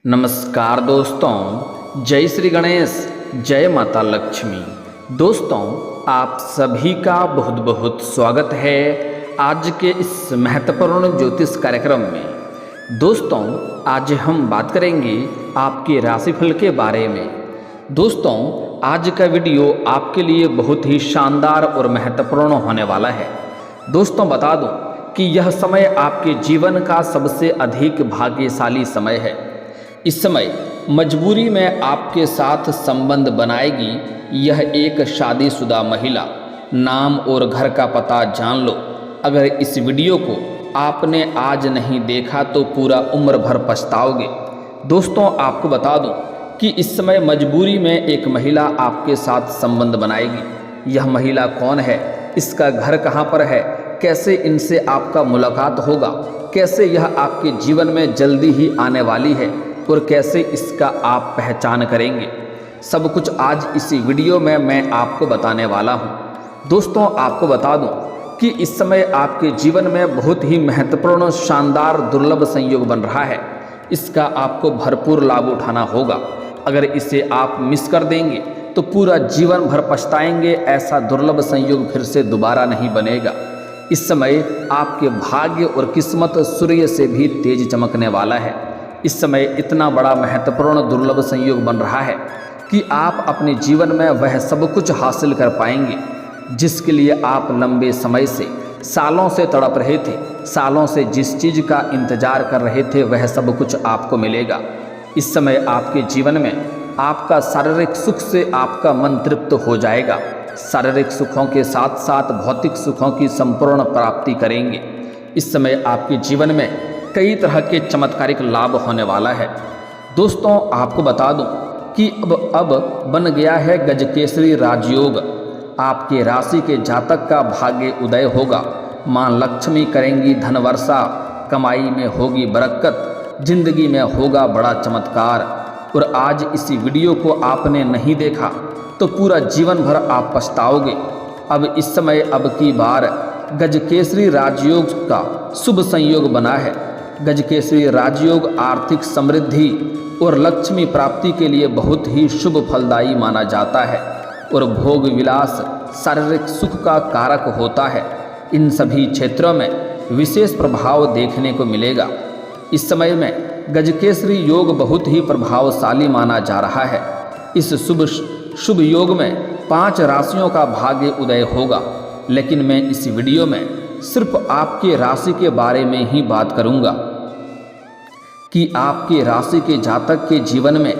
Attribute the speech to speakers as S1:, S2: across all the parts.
S1: नमस्कार दोस्तों, जय श्री गणेश, जय माता लक्ष्मी। दोस्तों, आप सभी का बहुत बहुत स्वागत है आज के इस महत्वपूर्ण ज्योतिष कार्यक्रम में। दोस्तों, आज हम बात करेंगे आपके राशिफल के बारे में। दोस्तों, आज का वीडियो आपके लिए बहुत ही शानदार और महत्वपूर्ण होने वाला है। दोस्तों, बता दूं कि यह समय आपके जीवन का सबसे अधिक भाग्यशाली समय है। इस समय मजबूरी में आपके साथ संबंध बनाएगी यह एक शादीशुदा महिला। नाम और घर का पता जान लो। अगर इस वीडियो को आपने आज नहीं देखा तो पूरा उम्र भर पछताओगे। दोस्तों, आपको बता दूं कि इस समय मजबूरी में एक महिला आपके साथ संबंध बनाएगी। यह महिला कौन है, इसका घर कहाँ पर है, कैसे इनसे आपका मुलाकात होगा, कैसे यह आपके जीवन में जल्दी ही आने वाली है और कैसे इसका आप पहचान करेंगे, सब कुछ आज इसी वीडियो में मैं आपको बताने वाला हूं। दोस्तों, आपको बता दूं कि इस समय आपके जीवन में बहुत ही महत्वपूर्ण, शानदार, दुर्लभ संयोग बन रहा है। इसका आपको भरपूर लाभ उठाना होगा। अगर इसे आप मिस कर देंगे तो पूरा जीवन भर पछताएंगे। ऐसा दुर्लभ संयोग फिर से दोबारा नहीं बनेगा। इस समय आपके भाग्य और किस्मत सूर्य से भी तेज चमकने वाला है। इस समय इतना बड़ा महत्वपूर्ण दुर्लभ संयोग बन रहा है कि आप अपने जीवन में वह सब कुछ हासिल कर पाएंगे जिसके लिए आप लंबे समय से, सालों से तड़प रहे थे। सालों से जिस चीज़ का इंतजार कर रहे थे वह सब कुछ आपको मिलेगा। इस समय आपके जीवन में आपका शारीरिक सुख से आपका मन तृप्त हो जाएगा। शारीरिक सुखों के साथ साथ भौतिक सुखों की संपूर्ण प्राप्ति करेंगे। इस समय आपके जीवन में कई तरह के चमत्कारिक लाभ होने वाला है। दोस्तों, आपको बता दूं कि अब बन गया है गजकेसरी राजयोग। आपके राशि के जातक का भाग्य उदय होगा। मां लक्ष्मी करेंगी धन वर्षा, कमाई में होगी बरकत, जिंदगी में होगा बड़ा चमत्कार। और आज इसी वीडियो को आपने नहीं देखा तो पूरा जीवन भर आप पछताओगे। अब इस समय अब की बार गजकेसरी राजयोग का शुभ संयोग बना है। गजकेसरी राजयोग आर्थिक समृद्धि और लक्ष्मी प्राप्ति के लिए बहुत ही शुभ फलदायी माना जाता है और भोग विलास, शारीरिक सुख का कारक होता है। इन सभी क्षेत्रों में विशेष प्रभाव देखने को मिलेगा। इस समय में गजकेसरी योग बहुत ही प्रभावशाली माना जा रहा है। इस शुभ योग में 5 राशियों का भाग्य उदय होगा, लेकिन मैं इस वीडियो में सिर्फ आपके राशि के बारे में ही बात करूंगा कि आपके राशि के जातक के जीवन में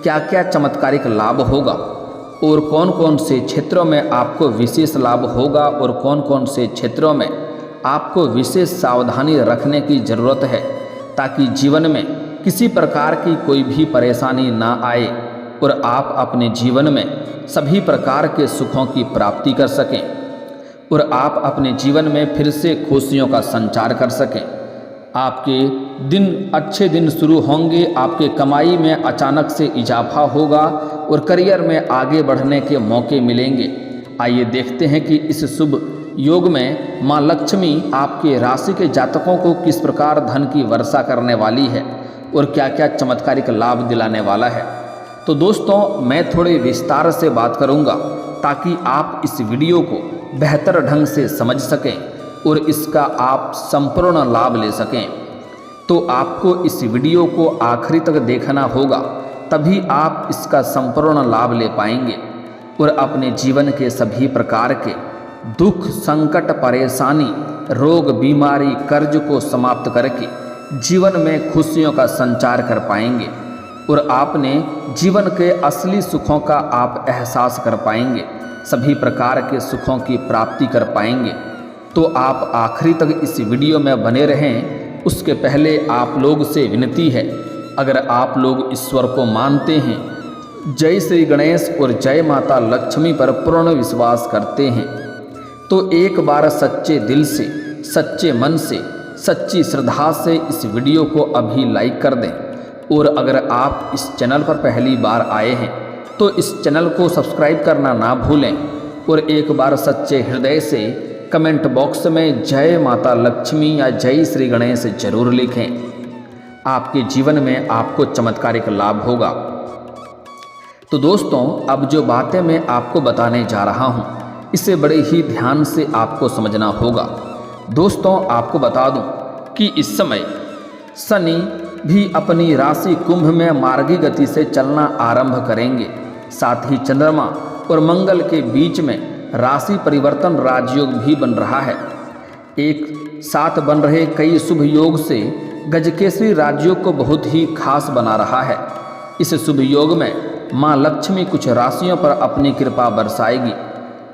S1: क्या क्या चमत्कारिक लाभ होगा और कौन कौन से क्षेत्रों में आपको विशेष लाभ होगा और कौन कौन से क्षेत्रों में आपको विशेष सावधानी रखने की ज़रूरत है, ताकि जीवन में किसी प्रकार की कोई भी परेशानी ना आए और आप अपने जीवन में सभी प्रकार के सुखों की प्राप्ति कर सकें और आप अपने जीवन में फिर से खुशियों का संचार कर सकें। आपके दिन अच्छे दिन शुरू होंगे। आपके कमाई में अचानक से इजाफा होगा और करियर में आगे बढ़ने के मौके मिलेंगे। आइए देखते हैं कि इस शुभ योग में मां लक्ष्मी आपके राशि के जातकों को किस प्रकार धन की वर्षा करने वाली है और क्या क्या चमत्कारिक लाभ दिलाने वाला है। तो दोस्तों, मैं थोड़े विस्तार से बात करूंगा ताकि आप इस वीडियो को बेहतर ढंग से समझ सकें और इसका आप संपूर्ण लाभ ले सकें। तो आपको इस वीडियो को आखिरी तक देखना होगा, तभी आप इसका संपूर्ण लाभ ले पाएंगे और अपने जीवन के सभी प्रकार के दुख, संकट, परेशानी, रोग, बीमारी, कर्ज को समाप्त करके जीवन में खुशियों का संचार कर पाएंगे और आपने जीवन के असली सुखों का आप एहसास कर पाएंगे। सभी प्रकार के सुखों की प्राप्ति कर पाएंगे। तो आप आखिरी तक इस वीडियो में बने रहें। उसके पहले आप लोग से विनती है, अगर आप लोग ईश्वर को मानते हैं, जय श्री गणेश और जय माता लक्ष्मी पर पूर्ण विश्वास करते हैं, तो एक बार सच्चे दिल से, सच्चे मन से, सच्ची श्रद्धा से इस वीडियो को अभी लाइक कर दें। और अगर आप इस चैनल पर पहली बार आए हैं तो इस चैनल को सब्सक्राइब करना ना भूलें और एक बार सच्चे हृदय से कमेंट बॉक्स में जय माता लक्ष्मी या जय श्री गणेश जरूर लिखें। आपके जीवन में आपको चमत्कारिक लाभ होगा। तो दोस्तों, अब जो बातें मैं आपको बताने जा रहा हूँ इसे बड़े ही ध्यान से आपको समझना होगा। दोस्तों, आपको बता दूं कि इस समय शनि भी अपनी राशि कुंभ में मार्गी गति से चलना आरंभ करेंगे। साथ ही चंद्रमा और मंगल के बीच में राशि परिवर्तन राजयोग भी बन रहा है। एक साथ बन रहे कई शुभ योग से गजकेसरी राजयोग को बहुत ही खास बना रहा है। इस शुभ योग में माँ लक्ष्मी कुछ राशियों पर अपनी कृपा बरसाएगी।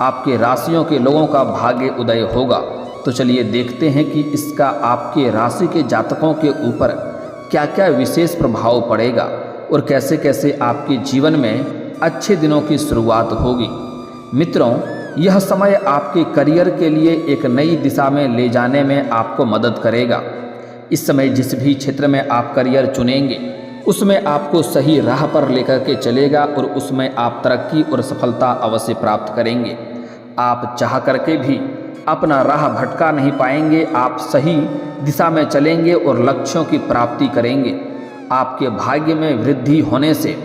S1: आपके राशियों के लोगों का भाग्य उदय होगा। तो चलिए देखते हैं कि इसका आपके राशि के जातकों के ऊपर क्या क्या विशेष प्रभाव पड़ेगा और कैसे कैसे आपके जीवन में अच्छे दिनों की शुरुआत होगी। मित्रों, यह समय आपके करियर के लिए एक नई दिशा में ले जाने में आपको मदद करेगा। इस समय जिस भी क्षेत्र में आप करियर चुनेंगे उसमें आपको सही राह पर लेकर के चलेगा और उसमें आप तरक्की और सफलता अवश्य प्राप्त करेंगे। आप चाह करके भी अपना राह भटका नहीं पाएंगे। आप सही दिशा में चलेंगे और लक्ष्यों की प्राप्ति करेंगे। आपके भाग्य में वृद्धि होने से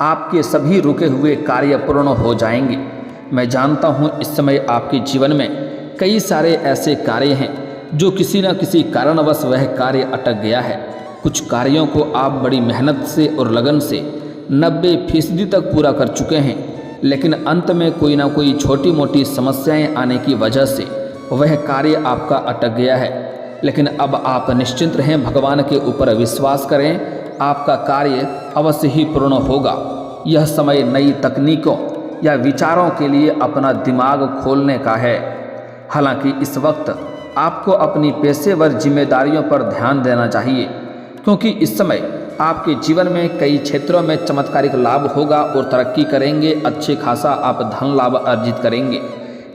S1: आपके सभी रुके हुए कार्य पूर्ण हो जाएंगे। मैं जानता हूँ इस समय आपके जीवन में कई सारे ऐसे कार्य हैं जो किसी न किसी कारणवश वह कार्य अटक गया है। कुछ कार्यों को आप बड़ी मेहनत से और लगन से 90% तक पूरा कर चुके हैं, लेकिन अंत में कोई ना कोई छोटी मोटी समस्याएं आने की वजह से वह कार्य आपका अटक गया है। लेकिन अब आप निश्चिंत रहें, भगवान के ऊपर विश्वास करें, आपका कार्य अवश्य ही पूर्ण होगा। यह समय नई तकनीकों या विचारों के लिए अपना दिमाग खोलने का है। हालांकि इस वक्त आपको अपनी पेशेवर जिम्मेदारियों पर ध्यान देना चाहिए, क्योंकि इस समय आपके जीवन में कई क्षेत्रों में चमत्कारिक लाभ होगा और तरक्की करेंगे। अच्छे खासा आप धन लाभ अर्जित करेंगे।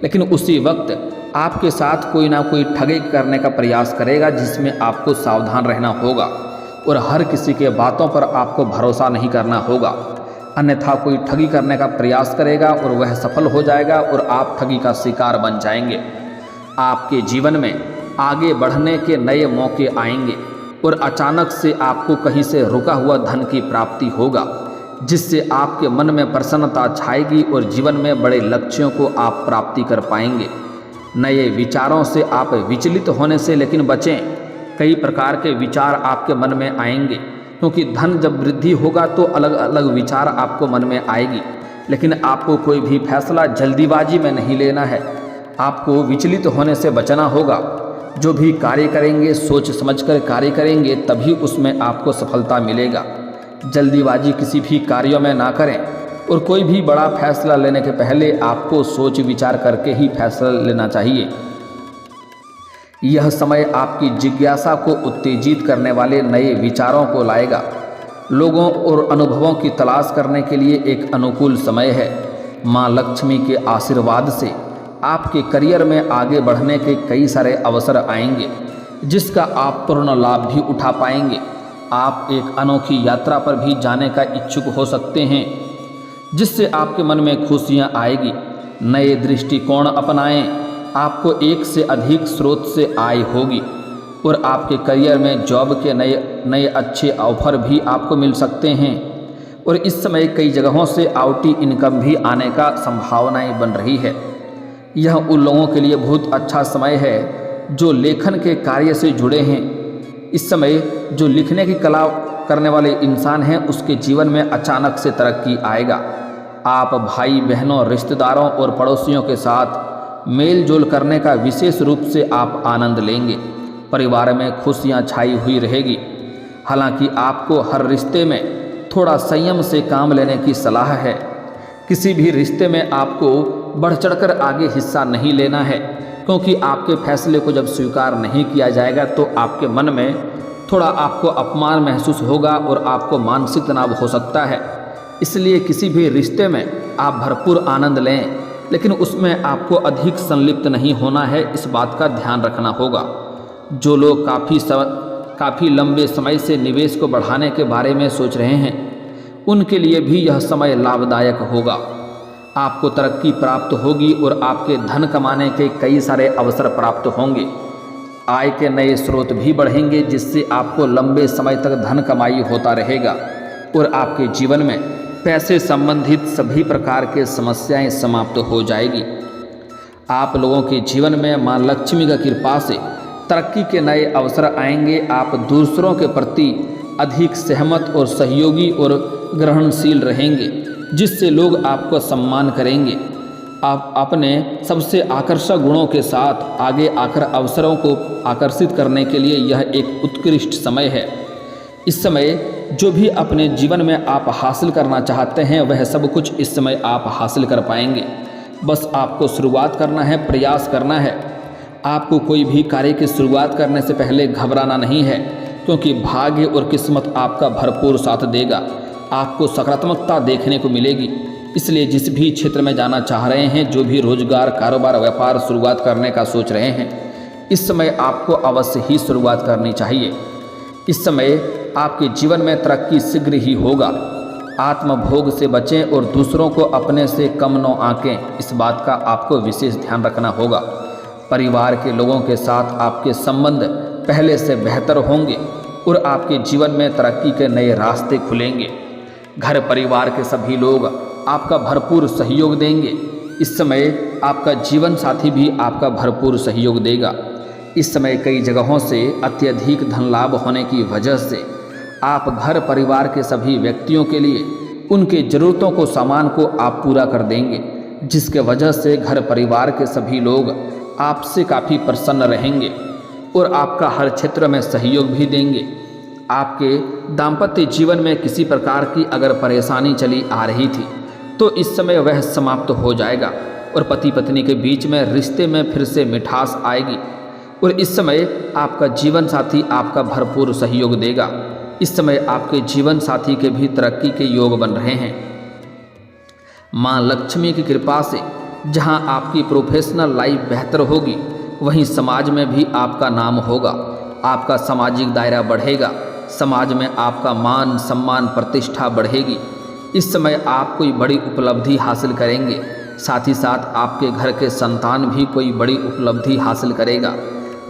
S1: लेकिन उसी वक्त आपके साथ कोई ना कोई ठगी करने का प्रयास करेगा, जिसमें आपको सावधान रहना होगा और हर किसी के बातों पर आपको भरोसा नहीं करना होगा। अन्यथा कोई ठगी करने का प्रयास करेगा और वह सफल हो जाएगा और आप ठगी का शिकार बन जाएंगे। आपके जीवन में आगे बढ़ने के नए मौके आएंगे और अचानक से आपको कहीं से रुका हुआ धन की प्राप्ति होगा, जिससे आपके मन में प्रसन्नता छाएगी और जीवन में बड़े लक्ष्यों को आप प्राप्ति कर पाएंगे। नए विचारों से आप विचलित होने से लेकिन बचें। कई प्रकार के विचार आपके मन में आएंगे, क्योंकि धन जब वृद्धि होगा तो अलग अलग विचार आपको मन में आएगी। लेकिन आपको कोई भी फैसला जल्दीबाजी में नहीं लेना है। आपको विचलित होने से बचना होगा। जो भी कार्य करेंगे सोच समझकर कार्य करेंगे, तभी उसमें आपको सफलता मिलेगा। जल्दीबाजी किसी भी कार्यों में ना करें और कोई भी बड़ा फैसला लेने के पहले आपको सोच विचार करके ही फैसला लेना चाहिए। यह समय आपकी जिज्ञासा को उत्तेजित करने वाले नए विचारों को लाएगा। लोगों और अनुभवों की तलाश करने के लिए एक अनुकूल समय है। माँ लक्ष्मी के आशीर्वाद से आपके करियर में आगे बढ़ने के कई सारे अवसर आएंगे, जिसका आप पूर्ण लाभ भी उठा पाएंगे। आप एक अनोखी यात्रा पर भी जाने का इच्छुक हो सकते हैं, जिससे आपके मन में खुशियां आएगी। नए दृष्टिकोण अपनाएं। आपको एक से अधिक स्रोत से आय होगी और आपके करियर में जॉब के नए अच्छे ऑफर भी आपको मिल सकते हैं। और इस समय कई जगहों से आउटी इनकम भी आने का संभावनाएं बन रही है। यह उन लोगों के लिए बहुत अच्छा समय है जो लेखन के कार्य से जुड़े हैं। इस समय जो लिखने की कला करने वाले इंसान हैं, उसके जीवन में अचानक से तरक्की आएगा। आप भाई बहनों, रिश्तेदारों और पड़ोसियों के साथ मेल जोल करने का विशेष रूप से आप आनंद लेंगे। परिवार में खुशियां छाई हुई रहेगी। हालांकि आपको हर रिश्ते में थोड़ा संयम से काम लेने की सलाह है। किसी भी रिश्ते में आपको बढ़ चढ़कर आगे हिस्सा नहीं लेना है, क्योंकि आपके फैसले को जब स्वीकार नहीं किया जाएगा तो आपके मन में थोड़ा आपको अपमान महसूस होगा और आपको मानसिक तनाव हो सकता है। इसलिए किसी भी रिश्ते में आप भरपूर आनंद लें, लेकिन उसमें आपको अधिक संलिप्त नहीं होना है। इस बात का ध्यान रखना होगा। जो लोग काफ़ी लंबे समय से निवेश को बढ़ाने के बारे में सोच रहे हैं, उनके लिए भी यह समय लाभदायक होगा। आपको तरक्की प्राप्त होगी और आपके धन कमाने के कई सारे अवसर प्राप्त होंगे। आय के नए स्रोत भी बढ़ेंगे, जिससे आपको लंबे समय तक धन कमाई होता रहेगा और आपके जीवन में पैसे संबंधित सभी प्रकार के समस्याएं समाप्त हो जाएगी। आप लोगों के जीवन में मां लक्ष्मी की कृपा से तरक्की के नए अवसर आएंगे। आप दूसरों के प्रति अधिक सहमत और सहयोगी और ग्रहणशील रहेंगे, जिससे लोग आपको सम्मान करेंगे। आप अपने सबसे आकर्षक गुणों के साथ आगे आकर अवसरों को आकर्षित करने के लिए यह एक उत्कृष्ट समय है। इस समय जो भी अपने जीवन में आप हासिल करना चाहते हैं वह सब कुछ इस समय आप हासिल कर पाएंगे। बस आपको शुरुआत करना है, प्रयास करना है। आपको कोई भी कार्य की शुरुआत करने से पहले घबराना नहीं है, क्योंकि भाग्य और किस्मत आपका भरपूर साथ देगा। आपको सकारात्मकता देखने को मिलेगी। इसलिए जिस भी क्षेत्र में जाना चाह रहे हैं, जो भी रोजगार, कारोबार, व्यापार शुरुआत करने का सोच रहे हैं, इस समय आपको अवश्य ही शुरुआत करनी चाहिए। इस समय आपके जीवन में तरक्की शीघ्र ही होगा। आत्मभोग से बचें और दूसरों को अपने से कम न आंकें, इस बात का आपको विशेष ध्यान रखना होगा। परिवार के लोगों के साथ आपके संबंध पहले से बेहतर होंगे और आपके जीवन में तरक्की के नए रास्ते खुलेंगे। घर परिवार के सभी लोग आपका भरपूर सहयोग देंगे। इस समय आपका जीवन साथी भी आपका भरपूर सहयोग देगा। इस समय कई जगहों से अत्यधिक धन लाभ होने की वजह से आप घर परिवार के सभी व्यक्तियों के लिए उनके ज़रूरतों को, सामान को आप पूरा कर देंगे, जिसके वजह से घर परिवार के सभी लोग आपसे काफ़ी प्रसन्न रहेंगे और आपका हर क्षेत्र में सहयोग भी देंगे। आपके दाम्पत्य जीवन में किसी प्रकार की अगर परेशानी चली आ रही थी तो इस समय वह समाप्त हो जाएगा और पति पत्नी के बीच में रिश्ते में फिर से मिठास आएगी और इस समय आपका जीवन साथी आपका भरपूर सहयोग देगा। इस समय आपके जीवन साथी के भी तरक्की के योग बन रहे हैं। मां लक्ष्मी की कृपा से जहां आपकी प्रोफेशनल लाइफ बेहतर होगी, वहीं समाज में भी आपका नाम होगा। आपका सामाजिक दायरा बढ़ेगा। समाज में आपका मान सम्मान प्रतिष्ठा बढ़ेगी। इस समय आप कोई बड़ी उपलब्धि हासिल करेंगे। साथ ही साथ आपके घर के संतान भी कोई बड़ी उपलब्धि हासिल करेगा,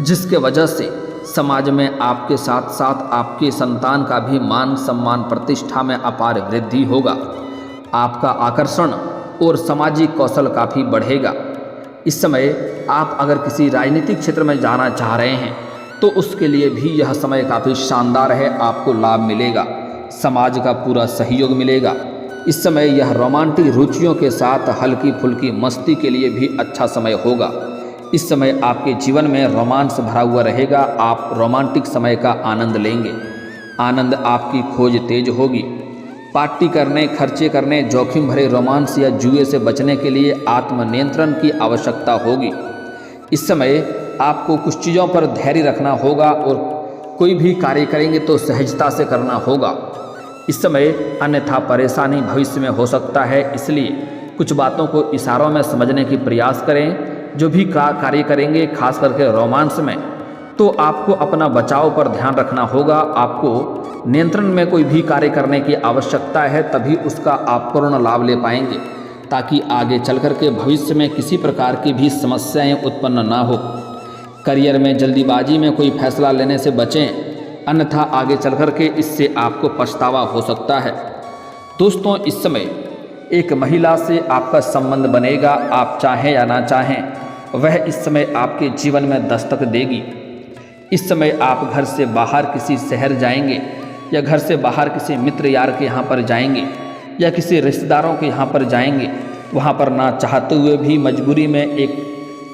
S1: जिसके वजह से समाज में आपके साथ साथ आपके संतान का भी मान सम्मान प्रतिष्ठा में अपार वृद्धि होगा। आपका आकर्षण और सामाजिक कौशल काफ़ी बढ़ेगा। इस समय आप अगर किसी राजनीतिक क्षेत्र में जाना चाह रहे हैं तो उसके लिए भी यह समय काफ़ी शानदार है। आपको लाभ मिलेगा, समाज का पूरा सहयोग मिलेगा। इस समय यह रोमांटिक रुचियों के साथ हल्की फुल्की मस्ती के लिए भी अच्छा समय होगा। इस समय आपके जीवन में रोमांस भरा हुआ रहेगा। आप रोमांटिक समय का आनंद लेंगे। आनंद आपकी खोज तेज होगी। पार्टी करने, खर्चे करने, जोखिम भरे रोमांस या जुए से बचने के लिए आत्मनियंत्रण की आवश्यकता होगी। इस समय आपको कुछ चीज़ों पर धैर्य रखना होगा और कोई भी कार्य करेंगे तो सहजता से करना होगा। इस समय अन्यथा परेशानी भविष्य में हो सकता है, इसलिए कुछ बातों को इशारों में समझने की प्रयास करें। जो भी कार्य करेंगे, खास करके रोमांस में, तो आपको अपना बचाव पर ध्यान रखना होगा। आपको नियंत्रण में कोई भी कार्य करने की आवश्यकता है, तभी उसका आप पूर्ण लाभ ले पाएंगे, ताकि आगे चल कर के भविष्य में किसी प्रकार की भी समस्याएं उत्पन्न ना हो। करियर में जल्दीबाजी में कोई फैसला लेने से बचें, अन्यथा आगे चल कर के इससे आपको पछतावा हो सकता है। दोस्तों, इस समय एक महिला से आपका संबंध बनेगा। आप चाहें या ना चाहें, वह इस समय आपके जीवन में दस्तक देगी। इस समय आप घर से बाहर किसी शहर जाएंगे या घर से बाहर किसी मित्र यार के यहाँ पर जाएंगे या किसी रिश्तेदारों के यहाँ पर जाएंगे। वहाँ पर ना चाहते हुए भी मजबूरी में एक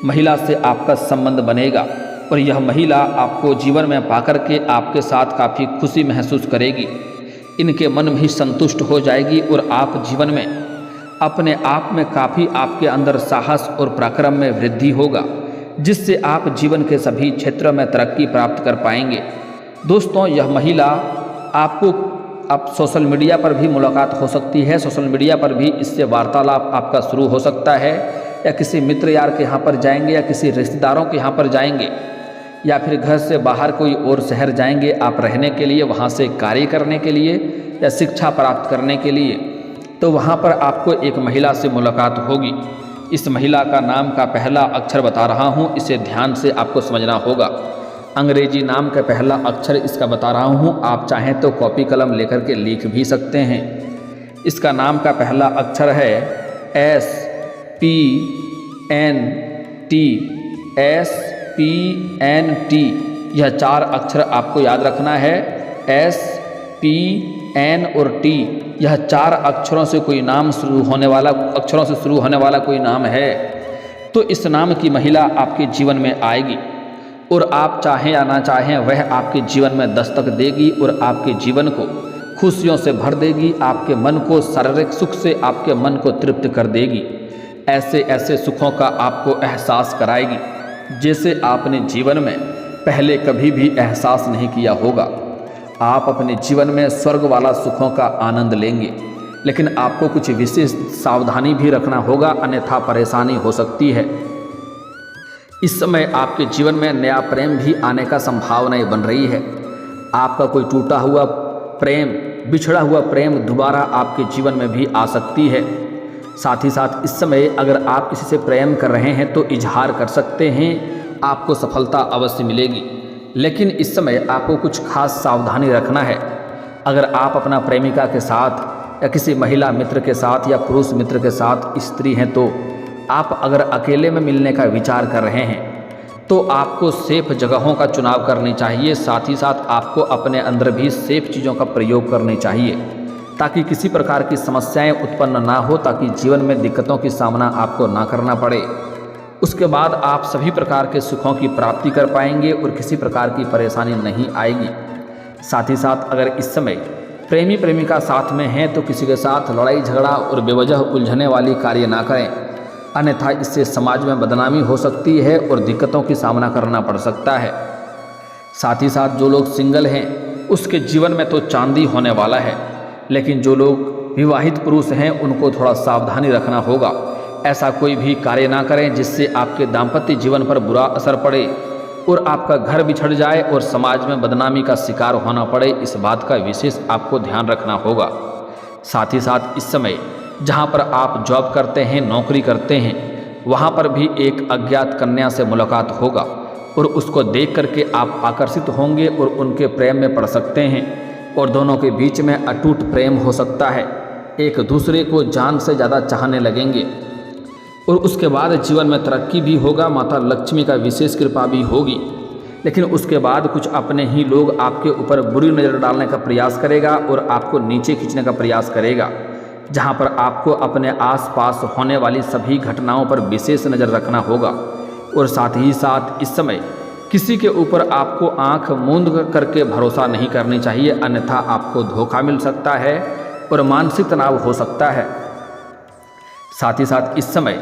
S1: महिला से आपका संबंध बनेगा और यह महिला आपको जीवन में पाकर के आपके साथ काफ़ी खुशी महसूस करेगी। इनके मन भी संतुष्ट हो जाएगी और आप जीवन में अपने आप में काफ़ी आपके अंदर साहस और पराक्रम में वृद्धि होगा, जिससे आप जीवन के सभी क्षेत्रों में तरक्की प्राप्त कर पाएंगे। दोस्तों, यह महिला आपको अब सोशल मीडिया पर भी मुलाकात हो सकती है। सोशल मीडिया पर भी इससे वार्तालाप आपका शुरू हो सकता है, या किसी मित्र यार के यहाँ पर जाएंगे या किसी रिश्तेदारों के यहाँ पर जाएंगे या फिर घर से बाहर कोई और शहर जाएंगे आप रहने के लिए, वहाँ से कार्य करने के लिए या शिक्षा प्राप्त करने के लिए। तो वहाँ पर आपको एक महिला से मुलाकात होगी। इस महिला का नाम का पहला अक्षर बता रहा हूँ, इसे ध्यान से आपको समझना होगा। अंग्रेजी नाम का पहला अक्षर इसका बता रहा हूँ, आप चाहें तो कॉपी कलम लेकर के लिख भी सकते हैं। इसका नाम का पहला अक्षर है SPNT। SPNT, यह 4 अक्षर आपको याद रखना है। SPN और T, यह 4 अक्षरों से कोई नाम शुरू होने वाला कोई नाम है तो इस नाम की महिला आपके जीवन में आएगी और आप चाहें या ना चाहें वह आपके जीवन में दस्तक देगी और आपके जीवन को खुशियों से भर देगी, आपके मन को शारीरिक सुख से आपके मन को तृप्त कर देगी। ऐसे ऐसे सुखों का आपको एहसास कराएगी जैसे आपने जीवन में पहले कभी भी एहसास नहीं किया होगा। आप अपने जीवन में स्वर्ग वाला सुखों का आनंद लेंगे, लेकिन आपको कुछ विशेष सावधानी भी रखना होगा, अन्यथा परेशानी हो सकती है। इस समय आपके जीवन में नया प्रेम भी आने का संभावनाएं बन रही है। आपका कोई टूटा हुआ प्रेम, बिछड़ा हुआ प्रेम दोबारा आपके जीवन में भी आ सकती है। साथ ही साथ इस समय अगर आप किसी से प्रेम कर रहे हैं तो इजहार कर सकते हैं, आपको सफलता अवश्य मिलेगी। लेकिन इस समय आपको कुछ खास सावधानी रखना है। अगर आप अपना प्रेमिका के साथ या किसी महिला मित्र के साथ या पुरुष मित्र के साथ स्त्री हैं तो आप अगर अकेले में मिलने का विचार कर रहे हैं तो आपको सेफ जगहों का चुनाव करनी चाहिए। साथ ही साथ आपको अपने अंदर भी सेफ चीज़ों का प्रयोग करनी चाहिए ताकि किसी प्रकार की समस्याएं उत्पन्न ना हो, ताकि जीवन में दिक्कतों की सामना आपको ना करना पड़े। उसके बाद आप सभी प्रकार के सुखों की प्राप्ति कर पाएंगे और किसी प्रकार की परेशानी नहीं आएगी। साथ ही साथ अगर इस समय प्रेमी प्रेमिका साथ में हैं तो किसी के साथ लड़ाई झगड़ा और बेवजह उलझने वाली कार्य ना करें, अन्यथा इससे समाज में बदनामी हो सकती है और दिक्कतों की सामना करना पड़ सकता है। साथ ही साथ जो लोग सिंगल हैं उसके जीवन में तो चांदी होने वाला है, लेकिन जो लोग विवाहित पुरुष हैं उनको थोड़ा सावधानी रखना होगा। ऐसा कोई भी कार्य ना करें जिससे आपके दाम्पत्य जीवन पर बुरा असर पड़े और आपका घर बिछड़ जाए और समाज में बदनामी का शिकार होना पड़े। इस बात का विशेष आपको ध्यान रखना होगा। साथ ही साथ इस समय जहां पर आप जॉब करते हैं, नौकरी करते हैं, वहां पर भी एक अज्ञात कन्या से मुलाकात होगा और उसको देख करके आप आकर्षित होंगे और उनके प्रेम में पड़ सकते हैं और दोनों के बीच में अटूट प्रेम हो सकता है। एक दूसरे को जान से ज़्यादा चाहने लगेंगे और उसके बाद जीवन में तरक्की भी होगा, माता लक्ष्मी का विशेष कृपा भी होगी। लेकिन उसके बाद कुछ अपने ही लोग आपके ऊपर बुरी नज़र डालने का प्रयास करेगा और आपको नीचे खींचने का प्रयास करेगा, जहां पर आपको अपने आसपास होने वाली सभी घटनाओं पर विशेष नज़र रखना होगा। और साथ ही साथ इस समय किसी के ऊपर आपको आंख मूंद करके भरोसा नहीं करनी चाहिए, अन्यथा आपको धोखा मिल सकता है और मानसिक तनाव हो सकता है। साथ ही साथ इस समय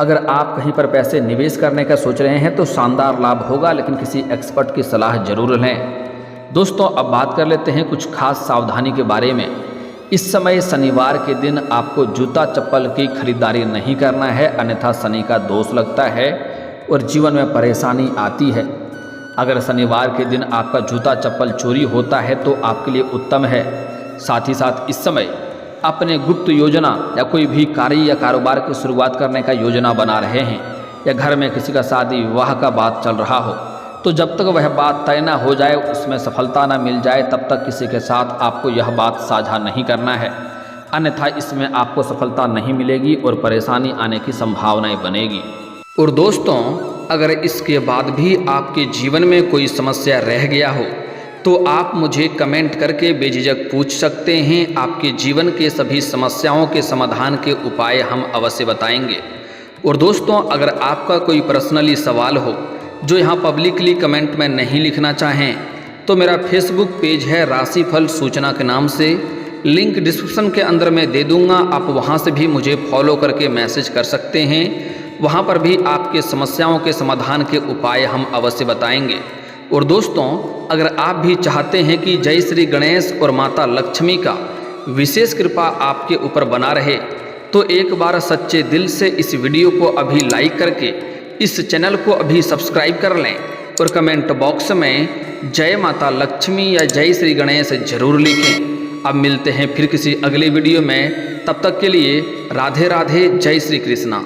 S1: अगर आप कहीं पर पैसे निवेश करने का सोच रहे हैं तो शानदार लाभ होगा, लेकिन किसी एक्सपर्ट की सलाह जरूर लें। दोस्तों, अब बात कर लेते हैं कुछ खास सावधानी के बारे में। इस समय शनिवार के दिन आपको जूता चप्पल की खरीदारी नहीं करना है, अन्यथा शनि का दोष लगता है और जीवन में परेशानी आती है। अगर शनिवार के दिन आपका जूता चप्पल चोरी होता है तो आपके लिए उत्तम है। साथ ही साथ इस समय अपने गुप्त योजना या कोई भी कार्य या कारोबार की शुरुआत करने का योजना बना रहे हैं या घर में किसी का शादी विवाह का बात चल रहा हो, तो जब तक वह बात तय ना हो जाए, उसमें सफलता ना मिल जाए, तब तक किसी के साथ आपको यह बात साझा नहीं करना है, अन्यथा इसमें आपको सफलता नहीं मिलेगी और परेशानी आने की संभावनाएं बनेगी। और दोस्तों, अगर इसके बाद भी आपके जीवन में कोई समस्या रह गया हो तो आप मुझे कमेंट करके बेझिझक पूछ सकते हैं। आपके जीवन के सभी समस्याओं के समाधान के उपाय हम अवश्य बताएंगे। और दोस्तों, अगर आपका कोई पर्सनली सवाल हो जो यहाँ पब्लिकली कमेंट में नहीं लिखना चाहें तो मेरा फेसबुक पेज है राशिफल सूचना के नाम से, लिंक डिस्क्रिप्शन के अंदर मैं दे दूँगा। आप वहाँ से भी मुझे फॉलो करके मैसेज कर सकते हैं। वहाँ पर भी आपके समस्याओं के समाधान के उपाय हम अवश्य बताएंगे। और दोस्तों, अगर आप भी चाहते हैं कि जय श्री गणेश और माता लक्ष्मी का विशेष कृपा आपके ऊपर बना रहे तो एक बार सच्चे दिल से इस वीडियो को अभी लाइक करके इस चैनल को अभी सब्सक्राइब कर लें और कमेंट बॉक्स में जय माता लक्ष्मी या जय श्री गणेश जरूर लिखें। अब मिलते हैं फिर किसी अगले वीडियो में, तब तक के लिए राधे राधे, जय श्री कृष्णा।